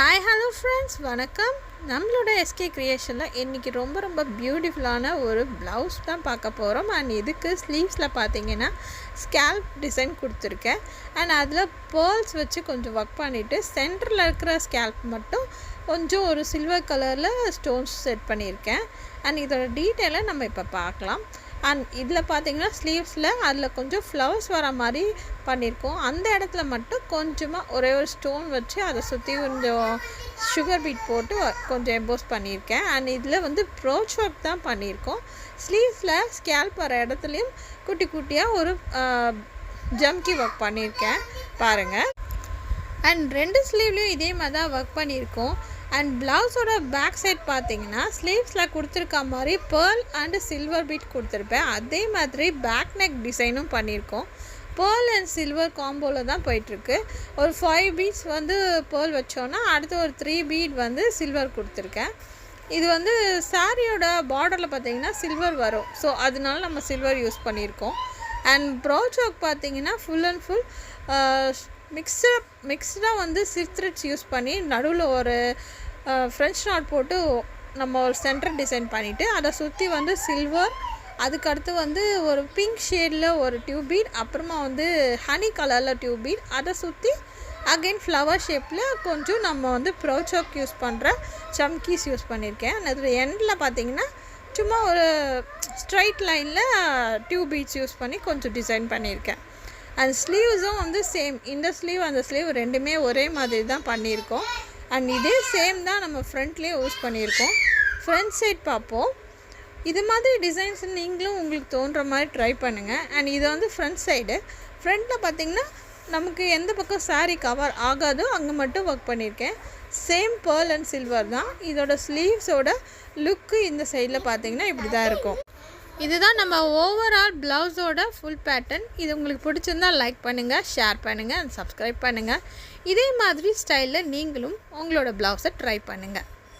Hi hello friends, வணக்கம். நம்மளோட SK கிரியேஷனில் இன்றைக்கி ரொம்ப பியூட்டிஃபுல்லான ஒரு ப்ளவுஸ் தான் பார்க்க போகிறோம். அண்ட் இதுக்கு ஸ்லீவ்ஸில் பார்த்தீங்கன்னா ஸ்கேல்ப் டிசைன் கொடுத்துருக்கேன். அண்ட் அதில் பேர்ல்ஸ் வச்சு கொஞ்சம் ஒர்க் பண்ணிவிட்டு சென்டரில் இருக்கிற ஸ்கேல்ப் மட்டும் கொஞ்சம் ஒரு சில்வர் கலரில் ஸ்டோன்ஸ் செட் பண்ணியிருக்கேன். அண்ட் இதோட டீட்டெயிலை நம்ம இப்போ பார்க்கலாம். அண்ட் இதில் பார்த்திங்கன்னா ஸ்லீவ்ஸில் அதில் கொஞ்சம் ஃப்ளவர்ஸ் வர மாதிரி பண்ணியிருக்கோம். அந்த இடத்துல மட்டும் கொஞ்சமாக ஒரே ஒரு ஸ்டோன் வச்சு அதை சுற்றி கொஞ்சம் சுகர் பீட் போட்டு கொஞ்சம் எம்போஸ் பண்ணியிருக்கேன். அண்ட் இதில் ப்ரோச் ஒர்க் தான் பண்ணியிருக்கோம். ஸ்லீவ்ஸில் ஸ்கேல்ப் வர இடத்துலையும் குட்டி குட்டியாக ஒரு ஜம்கி ஒர்க் பண்ணியிருக்கேன் பாருங்கள். அண்ட் ரெண்டு ஸ்லீவ்லேயும் இதே மாதிரி தான் ஒர்க் பண்ணியிருக்கோம். அண்ட் ப்ளவுஸோட பேக் சைட் பார்த்தீங்கன்னா ஸ்லீவ்ஸில் கொடுத்துருக்க மாதிரி பேர்ல் அண்டு சில்வர் பீட் கொடுத்துருப்பேன். அதே மாதிரி பேக் நெக் டிசைனும் பண்ணியிருக்கோம். பேர்ல் அண்ட் சில்வர் காம்போவில் தான் போயிட்டுருக்கு. ஒரு 5 பீட்ஸ் பேர்ல் வச்சோன்னா அடுத்து ஒரு 3 பீட் சில்வர் கொடுத்துருக்கேன். இது சாரியோட பார்டரில் பார்த்தீங்கன்னா சில்வர் வரும். ஸோ அதனால நம்ம சில்வர் யூஸ் பண்ணியிருக்கோம். அண்ட் ப்ரோச் ஒர்க் பார்த்தீங்கன்னா ஃபுல் அண்ட் ஃபுல் மிக்ஸ்டாக சில்க் த்ரெட்ஸ் யூஸ் பண்ணி நடுவில் ஒரு ஃப்ரெஞ்ச் நாட் போட்டு நம்ம ஒரு சென்டர் டிசைன் பண்ணிவிட்டு அதை சுற்றி சில்வர், அதுக்கடுத்து ஒரு பிங்க் ஷேடில் ஒரு டியூப் பீட், அப்புறமா ஹனி கலரில் டியூப் பீட், அதை சுற்றி அகெயின் ஃப்ளவர் ஷேப்பில் கொஞ்சம் நம்ம ப்ரோச் ஒர்க் யூஸ் பண்ணுற சம்கீஸ் யூஸ் பண்ணியிருக்கேன். அதில் எண்டில் பார்த்திங்கன்னா சும்மா ஒரு ஸ்ட்ரைட் லைனில் டியூப் பீட்ஸ் யூஸ் பண்ணி கொஞ்சம் டிசைன் பண்ணியிருக்கேன். அண்ட் ஸ்லீவ்ஸும் சேம், இந்த ஸ்லீவ் அந்த ஸ்லீவ் ரெண்டுமே ஒரே மாதிரி தான் பண்ணியிருக்கோம். அண்ட் இதே சேம் தான் நம்ம ஃப்ரண்ட்லேயே யூஸ் பண்ணியிருக்கோம். ஃப்ரண்ட் சைட் பார்ப்போம். இது மாதிரி டிசைன்ஸ் நீங்களும் உங்களுக்கு தோன்ற மாதிரி ட்ரை பண்ணுங்கள். அண்ட் இது ஃப்ரண்ட் சைடு. ஃப்ரண்ட்டில் பார்த்திங்கன்னா நமக்கு எந்த பக்கம் சாரீ கவர் ஆகாதோ அங்கே மட்டும் ஒர்க் பண்ணியிருக்கேன். சேம் பேர்ல் அண்ட் சில்வர் தான். இதோட ஸ்லீவ்ஸோட லுக்கு இந்த சைடில் பார்த்திங்கன்னா இப்படி தான் இருக்கும். இதுதான் நம்ம ஓவரால் ப்ளவுஸோட ஃபுல் பேட்டர்ன். இது உங்களுக்கு பிடிச்சிருந்தால் லைக் பண்ணுங்கள், ஷேர் பண்ணுங்கள் அண்ட் சப்ஸ்கிரைப் பண்ணுங்கள். இதே மாதிரி ஸ்டைலில் நீங்களும் உங்களோட ப்ளவுஸை ட்ரை பண்ணுங்கள்.